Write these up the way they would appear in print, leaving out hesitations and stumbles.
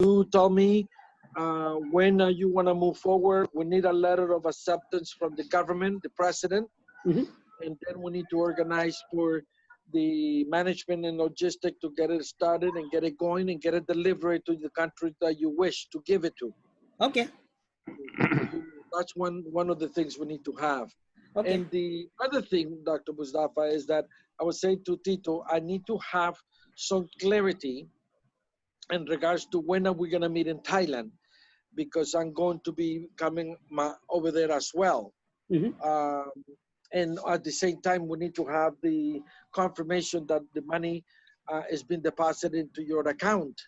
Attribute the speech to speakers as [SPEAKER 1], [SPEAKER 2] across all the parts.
[SPEAKER 1] you tell me when you want to move forward. We need a letter of acceptance from the government, the president, and then we need to organize for the management and logistic to get it started and get it going and get it delivered to the country that you wish to give it to.
[SPEAKER 2] Okay.
[SPEAKER 1] That's one of the things we need to have.
[SPEAKER 2] Okay.
[SPEAKER 1] And the other thing, Dr. Mustafa, is that I was saying to Tito, I need to have some clarity in regards to when are we going to meet in Thailand, because I'm going to be coming over there as well. And at the same time, we need to have the confirmation that the money has been deposited into your account.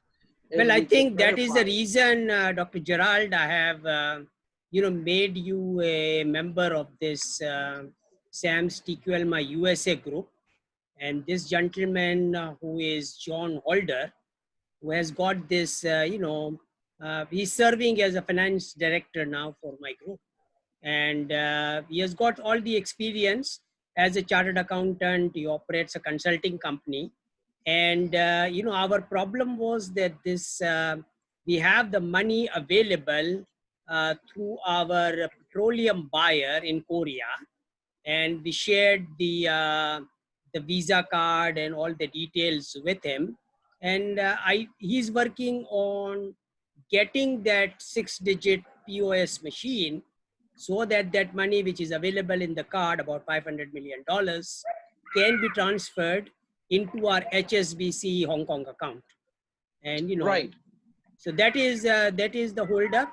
[SPEAKER 2] Well, I think that is the reason, Dr. Gerald, I have, made you a member of this SAMS TQLMA USA group. And this gentleman who is John Holder, who has got this, he's serving as a finance director now for my group. And he has got all the experience as a chartered accountant. He operates a consulting company. And, our problem was that this, we have the money available through our petroleum buyer in Korea. And we shared the Visa card and all the details with him. And he's working on getting that 6-digit POS machine so that that money which is available in the card, about $500 million, can be transferred into our HSBC Hong Kong account. And,
[SPEAKER 1] right.
[SPEAKER 2] So that is the hold up.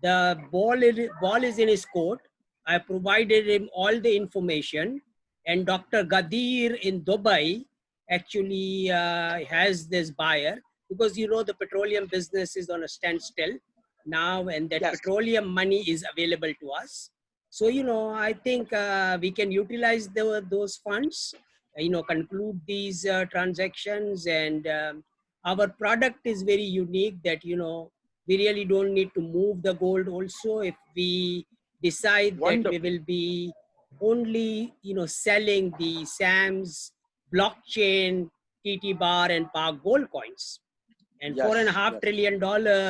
[SPEAKER 2] The ball is in his court. I provided him all the information, and Dr. Gadir in Dubai actually has this buyer, because the petroleum business is on a standstill now, and that petroleum money is available to us. So, I think we can utilize those funds, conclude these transactions, and our product is very unique that, we really don't need to move the gold also if we decide that we will be only, selling the SAMS blockchain, TT bar and Park gold coins. And $4.5 trillion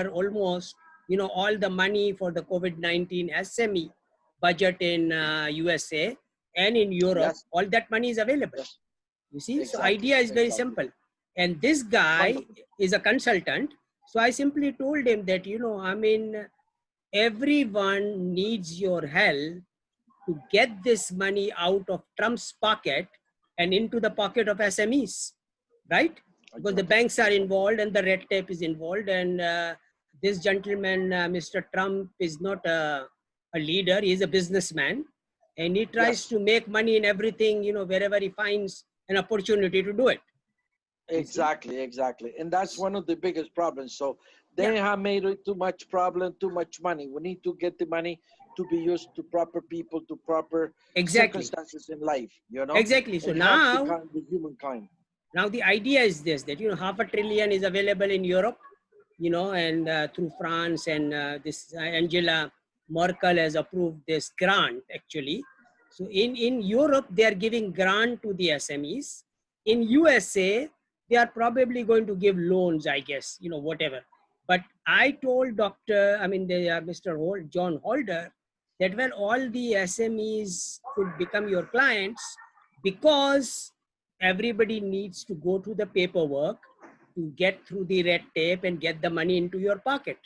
[SPEAKER 2] almost, all the money for the COVID-19 SME budget in USA and in Europe, all that money is available. You see, so idea is very simple. And this guy is a consultant. So I simply told him that, everyone needs your help to get this money out of Trump's pocket and into the pocket of SMEs, right? Because the banks are involved and the red tape is involved. And this gentleman, Mr. Trump, is not a leader. He is a businessman. And he tries to make money in everything, wherever he finds an opportunity to do it.
[SPEAKER 1] Exactly. And that's one of the biggest problems. So they have made it too much problem, too much money. We need to get the money to be used to proper people, to proper circumstances in life,
[SPEAKER 2] Exactly. So now,
[SPEAKER 1] the humankind.
[SPEAKER 2] Now the idea is this, that, $500 billion is available in Europe, and through France, and this Angela Merkel has approved this grant actually. So in Europe, they are giving grant to the SMEs. In USA, they are probably going to give loans, I guess, whatever. But I told Mr. John Holder that, well, all the SMEs could become your clients, because everybody needs to go through the paperwork to get through the red tape and get the money into your pocket.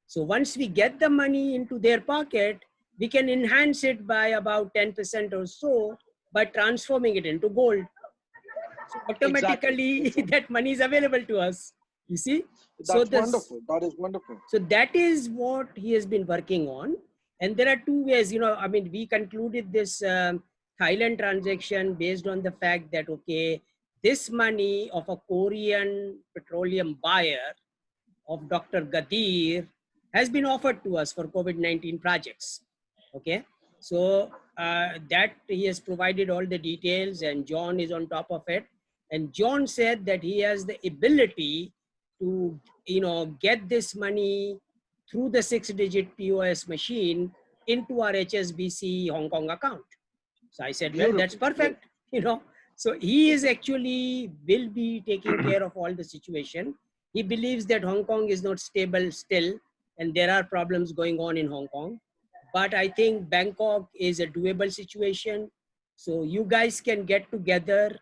[SPEAKER 2] So once we get the money into their pocket, we can enhance it by about 10% or so by transforming it into gold. So automatically that money is available to us. You see?
[SPEAKER 1] That's wonderful. That is wonderful.
[SPEAKER 2] So that is what he has been working on. And there are two ways, we concluded this Thailand transaction based on the fact that, okay, this money of a Korean petroleum buyer of Dr. Gadir has been offered to us for COVID-19 projects. Okay. So that he has provided all the details, and John is on top of it. And John said that he has the ability to, get this money through the 6-digit POS machine into our HSBC Hong Kong account. So I said, well, that's perfect, So he is actually will be taking care of all the situation. He believes that Hong Kong is not stable still, and there are problems going on in Hong Kong. But I think Bangkok is a doable situation. So you guys can get together,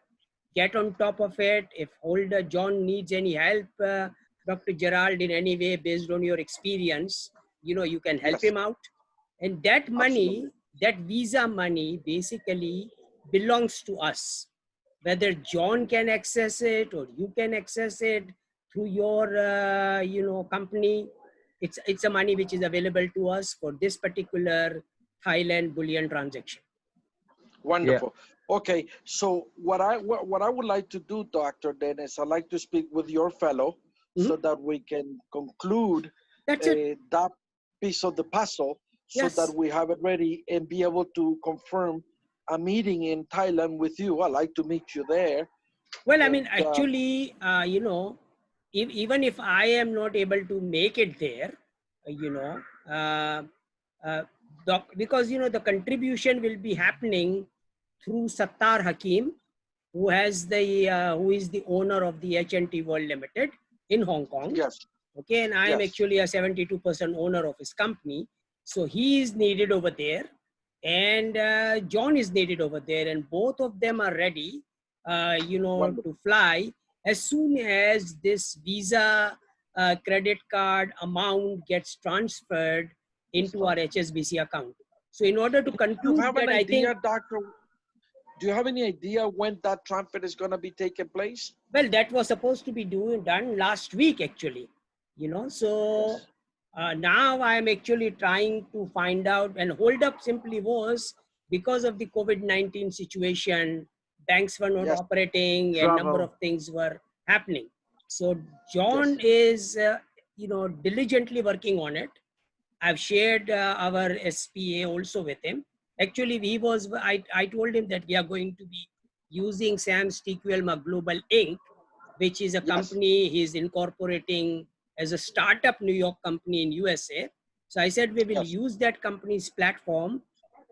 [SPEAKER 2] get on top of it. If Holder John needs any help, Dr. Gerald, in any way, based on your experience, you know, you can help
[SPEAKER 1] Yes.
[SPEAKER 2] him out. And that money, that visa money basically belongs to us. Whether John can access it or you can access it through your, you know, company, it's a money which is available to us for this particular Thailand bullion transaction.
[SPEAKER 1] Wonderful. Yeah. Okay, so what I would like to do, Dr. Dennis, I'd like to speak with your fellow so that we can conclude that piece of the puzzle so that we have it ready and be able to confirm a meeting in Thailand with you. I'd like to meet you there.
[SPEAKER 2] Well, I mean, actually, you know, even if I am not able to make it there, you know, because, you know, the contribution will be happening through Sattar Hakim, who has the, who is the owner of the H&T World Limited in Hong Kong.
[SPEAKER 1] Yes.
[SPEAKER 2] Okay, and I am actually a 72% owner of his company. So he is needed over there, and John is needed over there, and both of them are ready, you know, to fly as soon as this visa credit card amount gets transferred into our HSBC account. So in order to conclude that, I think,
[SPEAKER 1] Doctor, do you have any idea when that transfer is going to be taking place?
[SPEAKER 2] Well, that was supposed to be done last week, actually, you know. So now I am actually trying to find out, and hold up simply was because of the COVID-19 situation, banks were not operating and number of things were happening. So John is, you know, diligently working on it. I've shared our SPA also with him. Actually, I told him that we are going to be using SAMS TQLMA Global Inc., which is a company he's incorporating as a startup New York company in USA. So I said we will use that company's platform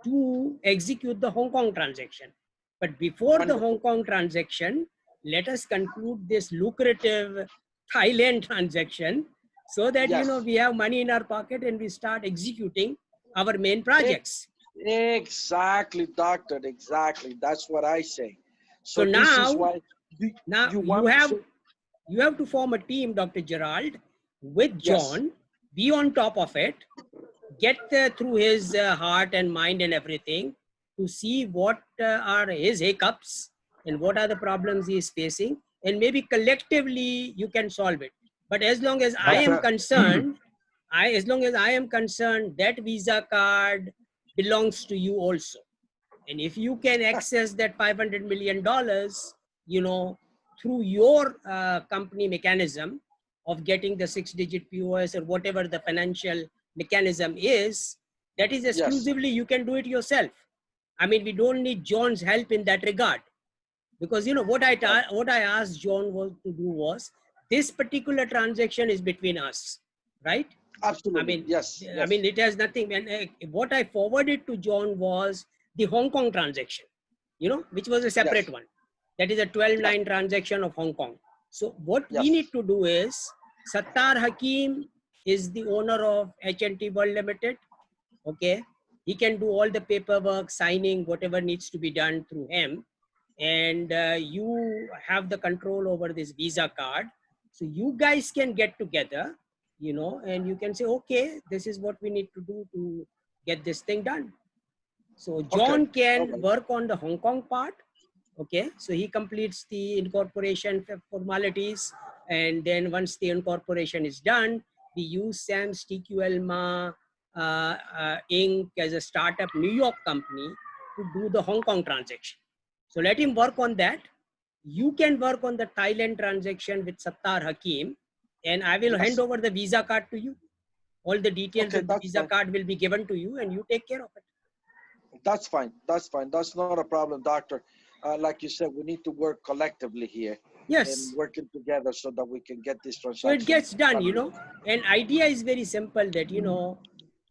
[SPEAKER 2] to execute the Hong Kong transaction. But before the Hong Kong transaction, let us conclude this lucrative Thailand transaction so that, you know, we have money in our pocket and we start executing our main projects.
[SPEAKER 1] Exactly, doctor, exactly. That's what I say.
[SPEAKER 2] So now, this is why you have to form a team, Dr. Gerald, with John, be on top of it, get through his heart and mind and everything to see what are his hiccups and what are the problems he is facing, and maybe collectively you can solve it. But as long as I am concerned, that Visa card belongs to you also. And if you can access that $500 million, you know, through your company mechanism of getting the 6-digit POS or whatever the financial mechanism is, that is exclusively, you can do it yourself. I mean, we don't need John's help in that regard. Because, you know, what I asked John to do was, this particular transaction is between us, right?
[SPEAKER 1] Absolutely.
[SPEAKER 2] I mean, I mean, it has nothing. And what I forwarded to John was the Hong Kong transaction, you know, which was a separate one. That is a 12/9 transaction of Hong Kong. So what we need to do is, Sattar Hakim is the owner of H&T World Limited. Okay. He can do all the paperwork, signing, whatever needs to be done through him. And you have the control over this Visa card. So you guys can get together, you know, and you can say, okay, this is what we need to do to get this thing done. So John can work on the Hong Kong part. Okay, so he completes the incorporation formalities, and then once the incorporation is done, we use SAMS TQLMA Inc. as a startup New York company to do the Hong Kong transaction. So let him work on that. You can work on the Thailand transaction with Sattar Hakim, and I will hand over the Visa card to you. All the details of the Visa card will be given to you, and you take care of it.
[SPEAKER 1] That's fine. That's fine. That's not a problem, doctor. Like you said, we need to work collectively here.
[SPEAKER 2] Yes.
[SPEAKER 1] And working together so that we can get this transaction.
[SPEAKER 2] So it gets done, you know. And idea is very simple that, you know,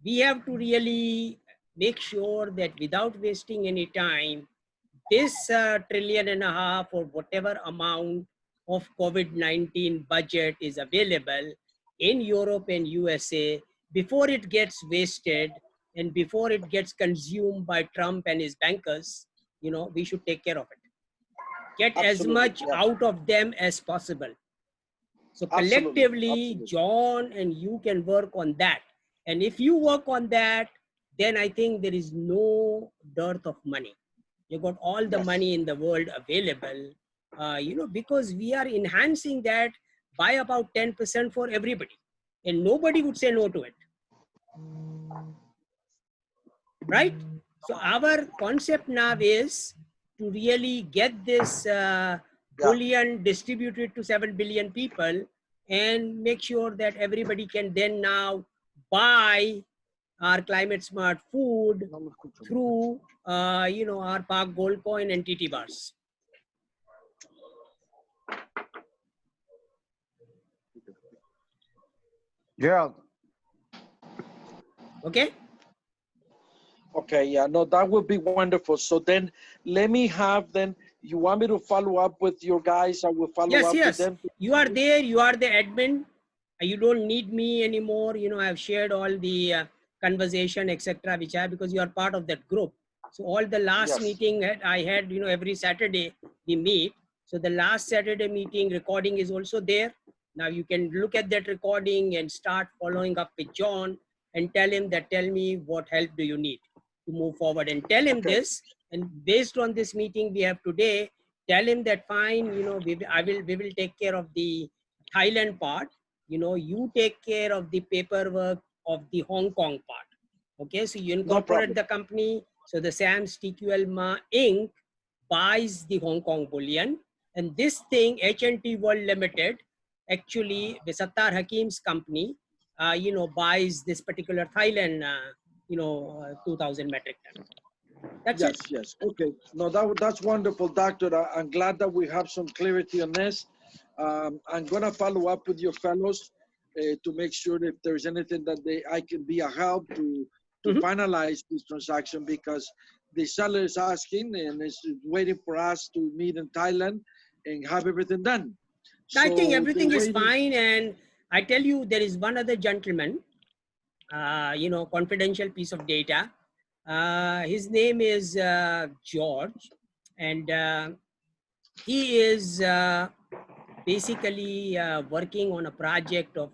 [SPEAKER 2] we have to really make sure that without wasting any time, this $1.5 trillion or whatever amount of COVID-19 budget is available in Europe and USA before it gets wasted and before it gets consumed by Trump and his bankers. You know, we should take care of it. Get as much out of them as possible. So collectively, John and you can work on that. And if you work on that, then I think there is no dearth of money. You got all the money in the world available, you know, because we are enhancing that by about 10% for everybody. And nobody would say no to it. Right? So our concept now is to really get this bullion distributed to 7 billion people and make sure that everybody can then now buy our climate smart food through you know, our Park Gold Coin and TT bars.
[SPEAKER 3] Gerald.
[SPEAKER 2] Okay.
[SPEAKER 1] Okay, yeah, no, that would be wonderful. So then let me have then, you want me to follow up with your guys? I will follow up with them.
[SPEAKER 2] You are there, you are the admin. You don't need me anymore. You know, I've shared all the conversation, etc., which I, because you are part of that group. So all the last meeting I had, you know, every Saturday we meet. So the last Saturday meeting recording is also there. Now you can look at that recording and start following up with John and tell him that, tell me what help do you need to move forward, and tell him this. And based on this meeting we have today, tell him that fine, you know, we will take care of the Thailand part. You know, you take care of the paperwork of the Hong Kong part. Okay, so you incorporate the company. So the SAMS TQLMA Inc. buys the Hong Kong bullion, and this thing, HNT World Limited, actually the Sattar Hakim's company, you know, buys this particular Thailand, you know, 2,000 metric ton. That's it.
[SPEAKER 1] Yes. Okay. No, that's wonderful, Doctor. I'm glad that we have some clarity on this. I'm gonna follow up with your fellows to make sure if there's anything that I can be a help to finalize this transaction, because the seller is asking and is waiting for us to meet in Thailand and have everything done.
[SPEAKER 2] I think everything is fine, and I tell you, there is one other gentleman, you know, confidential piece of data. His name is George, and he is basically working on a project of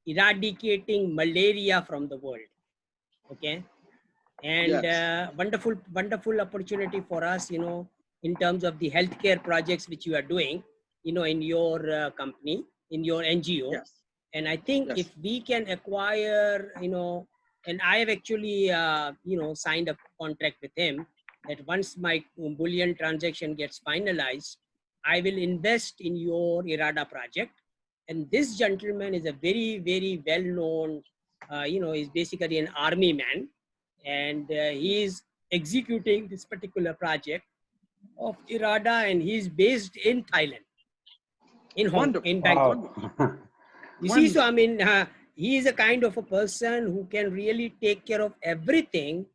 [SPEAKER 2] eradicating malaria from the world. Okay, and wonderful opportunity for us, you know, in terms of the healthcare projects which you are doing, you know, in your company, in your NGO. And I think if we can acquire, you know, and I have actually, you know, signed a contract with him that once my bullion transaction gets finalized, I will invest in your IRADA project. And this gentleman is a very, very well-known, you know, he's basically an army man, and he is executing this particular project of IRADA, and he's based in Thailand, in Bangkok. You see, so I mean, he is a kind of a person who can really take care of everything,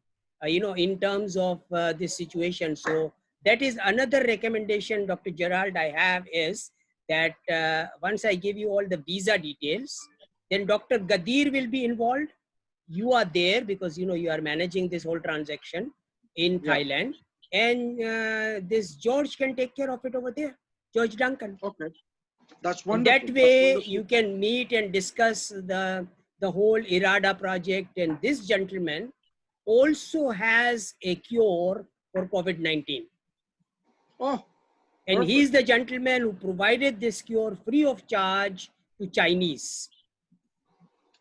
[SPEAKER 2] you know, in terms of this situation. So that is another recommendation, Dr. Gerald, I have, is that once I give you all the visa details, then Dr. Gadir will be involved. You are there because, you know, you are managing this whole transaction in Thailand, and this George can take care of it over there, George Duncan.
[SPEAKER 1] Okay. That's wonderful.
[SPEAKER 2] That way you can meet and discuss the whole IRADA project. And this gentleman also has a cure for COVID-19.
[SPEAKER 1] Oh,
[SPEAKER 2] and he's the gentleman who provided this cure free of charge to Chinese.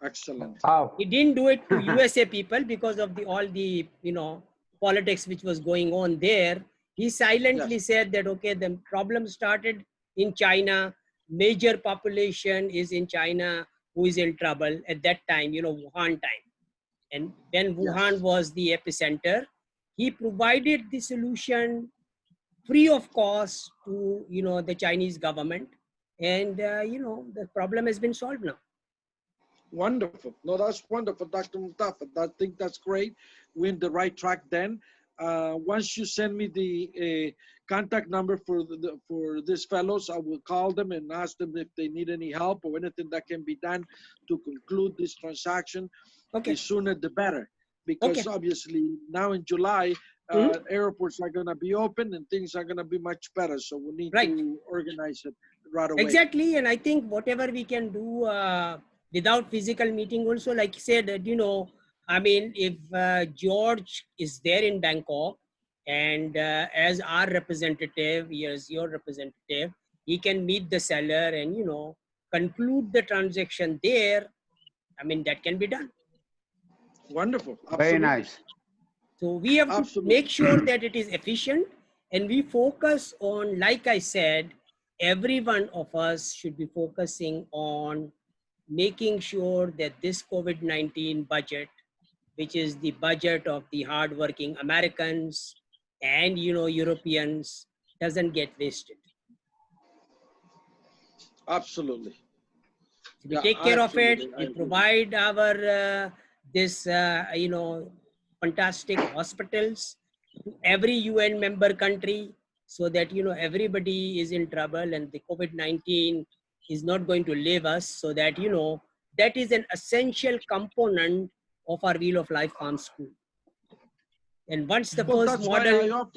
[SPEAKER 1] Excellent.
[SPEAKER 3] Wow.
[SPEAKER 2] He didn't do it to USA people because of all the, you know, politics which was going on there. He silently said that, okay, the problem started in China. Major population is in China who is in trouble at that time, you know, Wuhan time. And when Wuhan was the epicenter, he provided the solution free of cost to, you know, the Chinese government. And, you know, the problem has been solved now.
[SPEAKER 1] Wonderful. No, that's wonderful, Dr. Mufaddal. I think that's great. We're in the right track then. once you send me the contact number for for these fellows, I will call them and ask them if they need any help or anything that can be done to conclude this transaction.
[SPEAKER 2] Okay.
[SPEAKER 1] The sooner the better, because
[SPEAKER 2] Okay.
[SPEAKER 1] obviously now in July, airports are going to be open and things are going to be much better. So we need to organize it right away.
[SPEAKER 2] Exactly. And I think whatever we can do without physical meeting also, like you said, you know, I mean, if George is there in Bangkok and as our representative, he is your representative, he can meet the seller and, you know, conclude the transaction there. I mean, that can be done.
[SPEAKER 1] Wonderful. Absolutely.
[SPEAKER 3] Very nice.
[SPEAKER 2] So we have to make sure that it is efficient, and we focus on, like I said, every one of us should be focusing on making sure that this COVID-19 budget, which is the budget of the hardworking Americans and, you know, Europeans, doesn't get wasted.
[SPEAKER 1] Absolutely.
[SPEAKER 2] So we take care of it. We provide our you know, fantastic hospitals to every UN member country, so that, you know, everybody is in trouble and the COVID-19 is not going to leave us, so that, you know, that is an essential component of our Wheel of Life Farm School. And once the first model,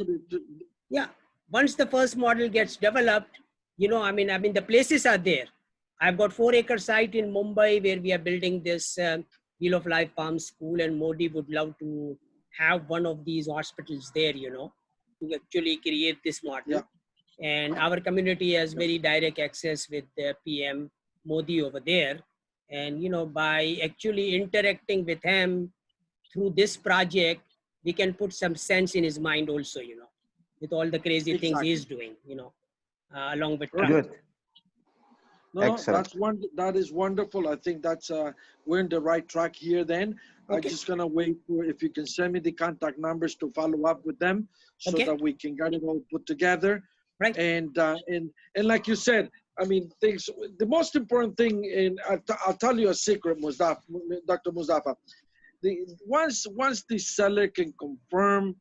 [SPEAKER 2] once the first model gets developed, you know, I mean, the places are there. I've got 4-acre site in Mumbai where we are building this Wheel of Life Farm School, and Modi would love to have one of these hospitals there, you know, to actually create this model.
[SPEAKER 1] Yeah.
[SPEAKER 2] And our community has very direct access with the PM Modi over there. And, you know, by actually interacting with him through this project, we can put some sense in his mind also, you know, with all the crazy things he's doing, you know, along with Trump.
[SPEAKER 3] Good.
[SPEAKER 1] No, that is wonderful. I think that's we're in the right track here then. I'm just gonna wait for, if you can send me the contact numbers to follow up with them, so that we can get it all put together.
[SPEAKER 2] Right.
[SPEAKER 1] And like you said, I mean, things, the most important thing, and I'll tell you a secret, Dr. Mustafa. Once the seller can confirm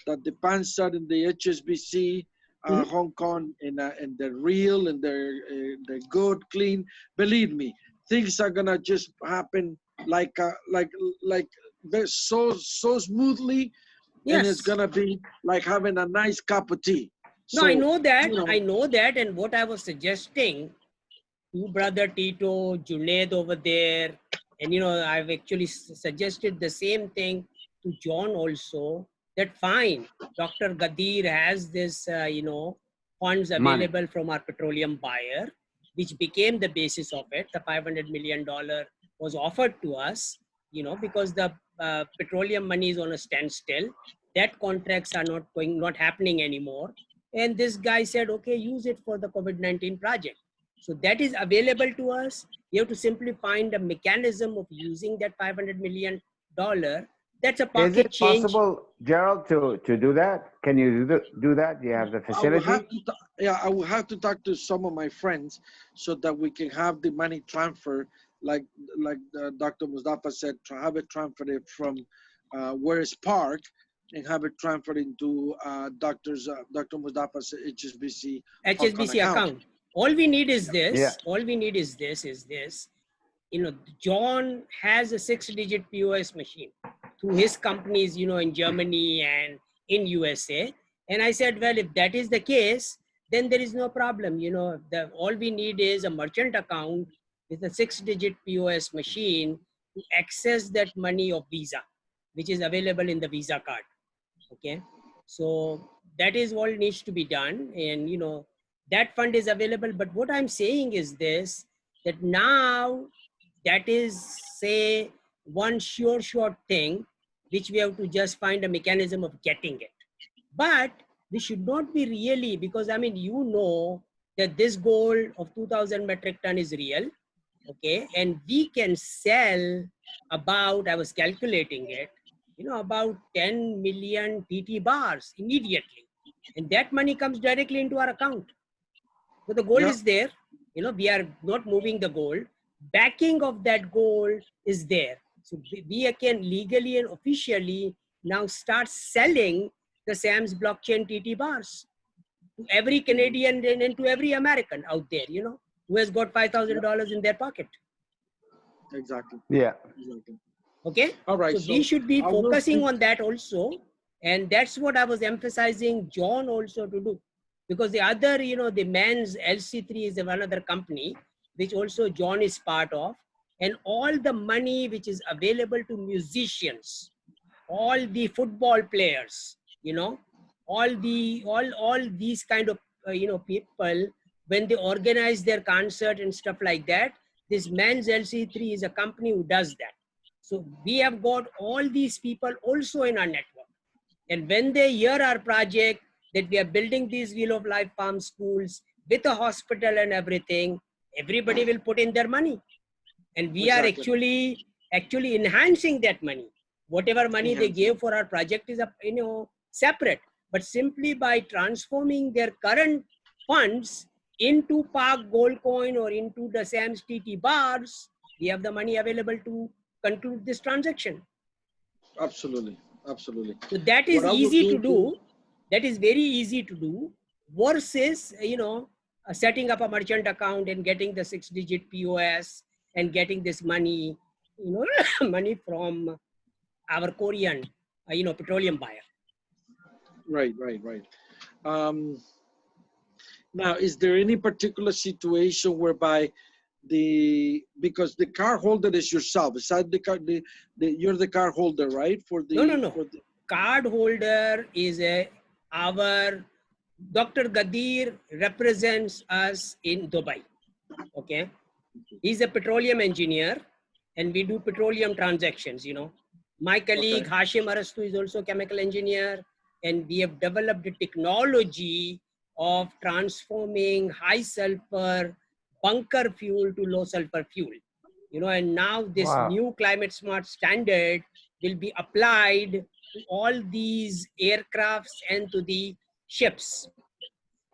[SPEAKER 1] that the Pansat and the HSBC Hong Kong and they're real and they're good, clean, believe me, things are gonna just happen like so smoothly.
[SPEAKER 2] Yes.
[SPEAKER 1] And it's gonna be like having a nice cup of tea.
[SPEAKER 2] No,
[SPEAKER 1] So,
[SPEAKER 2] I know that.
[SPEAKER 1] you know,
[SPEAKER 2] I know that. And what I was suggesting to Brother Tito, Junaid over there, and, you know, I've actually suggested the same thing to John also, that fine, Dr. Gadir has this, you know, funds available from our petroleum buyer, which became the basis of it. The $500 million was offered to us, you know, because the petroleum money is on a standstill. That contracts are not happening anymore. And this guy said, okay, use it for the COVID-19 project. So that is available to us. You have to simply find a mechanism of using that $500 million. That's a pocket change.
[SPEAKER 3] Is it possible, Gerald, to do that? Can you do that? Do you have the facility?
[SPEAKER 1] I will have to talk to some of my friends so that we can have the money transfer, like Dr. Mustafa said, have it transferred from where it's parked, and have it transferred into Dr. Mustafa's HSBC
[SPEAKER 2] account. All we need is this. Yeah. All we need is this. You know, John has a 6-digit POS machine through his companies, you know, in Germany and in USA. And I said, well, if that is the case, then there is no problem. You know, all we need is a merchant account with a 6-digit POS machine to access that money of Visa, which is available in the Visa card. Okay. So that is all needs to be done. And, you know, that fund is available. But what I'm saying is this, that now that is, say, one sure thing, which we have to just find a mechanism of getting it. But we should not be really, because I mean, you know that this goal of 2,000 metric ton is real, okay? And we can sell about, I was calculating it, you know, about 10 million TT bars immediately. And that money comes directly into our account. So the gold is there, you know, we are not moving the gold. Backing of that gold is there. So we can legally and officially now start selling the SAMS blockchain TT bars to every Canadian and to every American out there, you know, who has got $5,000 in their pocket.
[SPEAKER 1] Exactly.
[SPEAKER 3] Yeah.
[SPEAKER 1] Exactly.
[SPEAKER 2] Okay.
[SPEAKER 1] All right.
[SPEAKER 2] So we should be
[SPEAKER 1] I will
[SPEAKER 2] focusing
[SPEAKER 1] speak-
[SPEAKER 2] on that also. And that's what I was emphasizing John also to do. Because the other, you know, the men's LC3 is another company, which also John is part of. And all the money which is available to musicians, all the football players, you know, all these kind of, you know, people, when they organize their concert and stuff like that, this men's LC3 is a company who does that. So we have got all these people also in our network. And when they hear our project, that we are building these Wheel of Life farm schools with a hospital and everything, everybody will put in their money. And we are actually enhancing that money. Whatever money they gave for our project is, you know, separate. But simply by transforming their current funds into Park Gold Coin or into the SAMS TT bars, we have the money available to conclude this transaction.
[SPEAKER 1] Absolutely. Absolutely.
[SPEAKER 2] So that is easy to do. That is very easy to do versus, you know, setting up a merchant account and getting the 6-digit POS and getting this money, you know, money from our Korean, you know, petroleum buyer.
[SPEAKER 1] Right. Now, is there any particular situation whereby because the card holder is yourself, besides the card, you're the card holder, right? For the
[SPEAKER 2] No. Card holder is our Dr. Gadir represents us in Dubai. Okay, he's a petroleum engineer, and we do petroleum transactions. You know, my colleague Hashim Arastu is also a chemical engineer, and we have developed the technology of transforming high sulfur bunker fuel to low sulfur fuel. You know, and now this new climate smart standard will be applied to all these aircrafts and to the ships.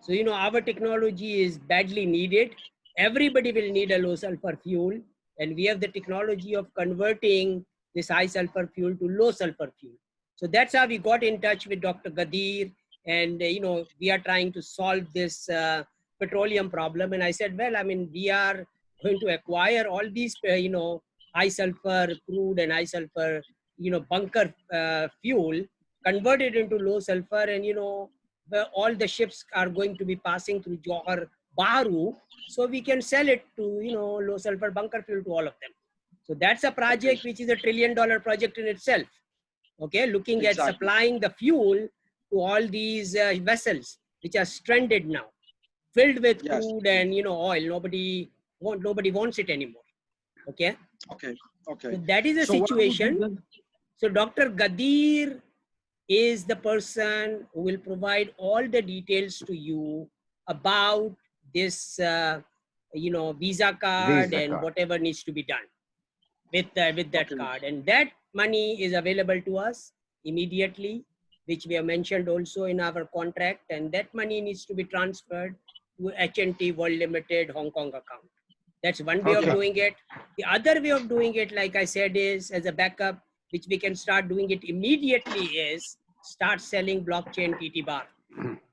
[SPEAKER 2] So, you know, our technology is badly needed. Everybody will need a low sulfur fuel, and we have the technology of converting this high sulfur fuel to low sulfur fuel. So that's how we got in touch with Dr. Gadir, and you know, we are trying to solve this petroleum problem. And I said, well, I mean, we are going to acquire all these, you know, high sulfur crude and high sulfur, you know, bunker fuel, convert it into low sulfur, and you know, all the ships are going to be passing through Johor Bahru, so we can sell it to, you know, low sulfur bunker fuel to all of them. So that's a project which is $1 trillion project in itself. Okay, looking at supplying the fuel to all these vessels which are stranded now, filled with crude and, you know, oil. Nobody wants it anymore. Okay. So that is the situation. So Dr. Gadir is the person who will provide all the details to you about this, you know, Visa card and whatever needs to be done with that card. And that money is available to us immediately, which we have mentioned also in our contract. And that money needs to be transferred to HNT World Limited Hong Kong account. That's one way of doing it. The other way of doing it, like I said, is as a backup, which we can start doing it immediately, is start selling blockchain TT bar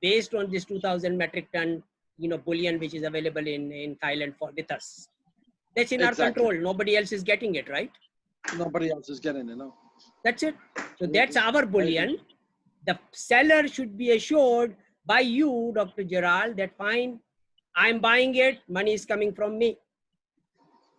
[SPEAKER 2] based on this 2,000 metric ton, you know, bullion, which is available in Thailand with us. That's in our control. Nobody else is getting it, right?
[SPEAKER 1] Nobody else is getting it, no.
[SPEAKER 2] That's it. So that's our bullion. The seller should be assured by you, Dr. Gerald, that fine, I'm buying it, money is coming from me.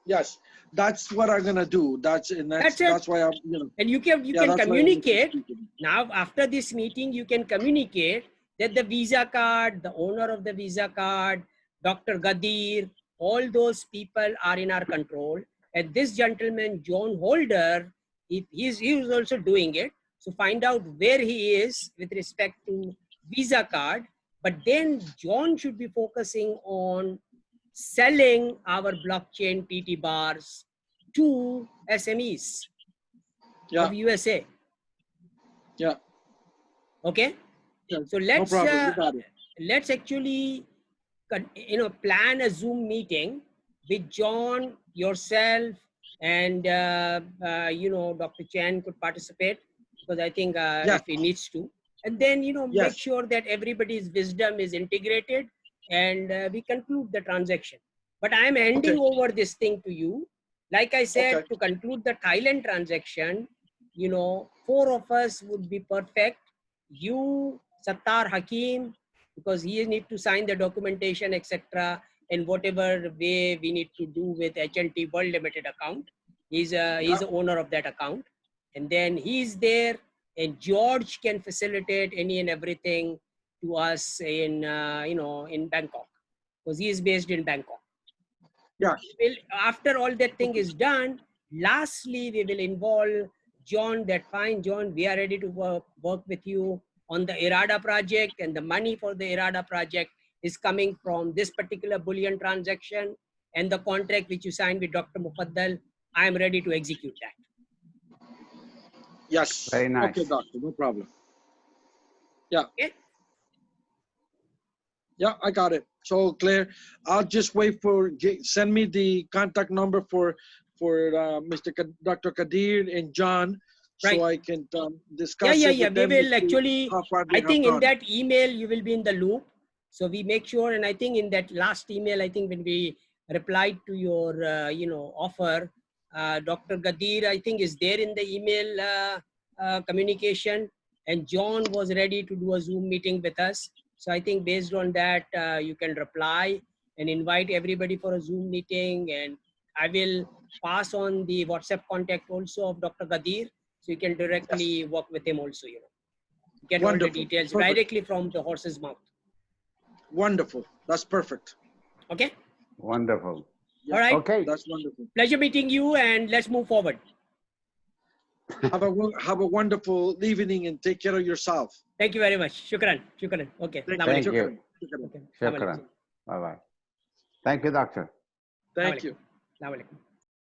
[SPEAKER 1] Yes, that's what I'm gonna do. That's why I'm, you know.
[SPEAKER 2] And you can communicate now after this meeting. You can communicate that the Visa card, the owner of the Visa card, Dr. Gadir, all those people are in our control. And this gentleman, John Holder, if he is also doing it. So find out where he is with respect to Visa card. But then John should be focusing on selling our blockchain TT bars to SMEs of USA.
[SPEAKER 1] Yeah.
[SPEAKER 2] Okay. So let's actually, you know, plan a Zoom meeting with John, yourself, and you know, Dr. Chen could participate, because I think if he needs to. and then, you know,
[SPEAKER 1] Yes.
[SPEAKER 2] make sure that everybody's wisdom is integrated, and we conclude the transaction. But I am handing over this thing to you. Like I said, to conclude the Thailand transaction, you know, 4 of us would be perfect. You, Sattar, Hakim, because he need to sign the documentation, etc., in whatever way we need to do with HNT World Limited account. He's the owner of that account. And then he's there, and George can facilitate any and everything to us in, you know, in Bangkok, because he is based in Bangkok.
[SPEAKER 1] Yeah.
[SPEAKER 2] After all that thing is done, lastly, we will involve John, that fine, John, we are ready to work with you on the IRADA project, and the money for the IRADA project is coming from this particular bullion transaction and the contract which you signed with Dr. Mufaddal. I am ready to execute that.
[SPEAKER 1] Yes.
[SPEAKER 3] Very nice.
[SPEAKER 1] Okay, doctor, no problem. Yeah.
[SPEAKER 2] Okay.
[SPEAKER 1] Yeah, I got it. So clear. I'll just wait for, send me the contact number for Dr. Kadir and John,
[SPEAKER 2] Right.
[SPEAKER 1] so I can discuss
[SPEAKER 2] Yeah.
[SPEAKER 1] it with
[SPEAKER 2] We
[SPEAKER 1] them
[SPEAKER 2] will
[SPEAKER 1] to see
[SPEAKER 2] actually,
[SPEAKER 1] how far they
[SPEAKER 2] I
[SPEAKER 1] have
[SPEAKER 2] think in
[SPEAKER 1] gone.
[SPEAKER 2] that email, you will be in the loop. So we make sure, and I think in that last email, I think when we replied to your, you know, offer, Dr. Gadir, I think, is there in the email communication, and John was ready to do a Zoom meeting with us. So I think based on that, you can reply and invite everybody for a Zoom meeting, and I will pass on the WhatsApp contact also of Dr. Gadir, so you can directly work with him also, you know, get
[SPEAKER 1] Wonderful.
[SPEAKER 2] all the details
[SPEAKER 1] Perfect.
[SPEAKER 2] directly from the horse's mouth.
[SPEAKER 1] Wonderful. That's perfect.
[SPEAKER 2] Okay.
[SPEAKER 3] Wonderful.
[SPEAKER 1] Yeah.
[SPEAKER 2] All right.
[SPEAKER 3] Okay.
[SPEAKER 1] That's wonderful.
[SPEAKER 2] Pleasure meeting you, and let's move forward.
[SPEAKER 1] Have a wonderful evening, and take care of yourself.
[SPEAKER 2] Thank you very much. Shukran. Shukran. Okay.
[SPEAKER 3] Thank you.
[SPEAKER 1] Shukran.
[SPEAKER 2] Okay.
[SPEAKER 3] Shukran. Bye-bye. Thank you, doctor.
[SPEAKER 1] Thank you.
[SPEAKER 2] Assalamu alaikum.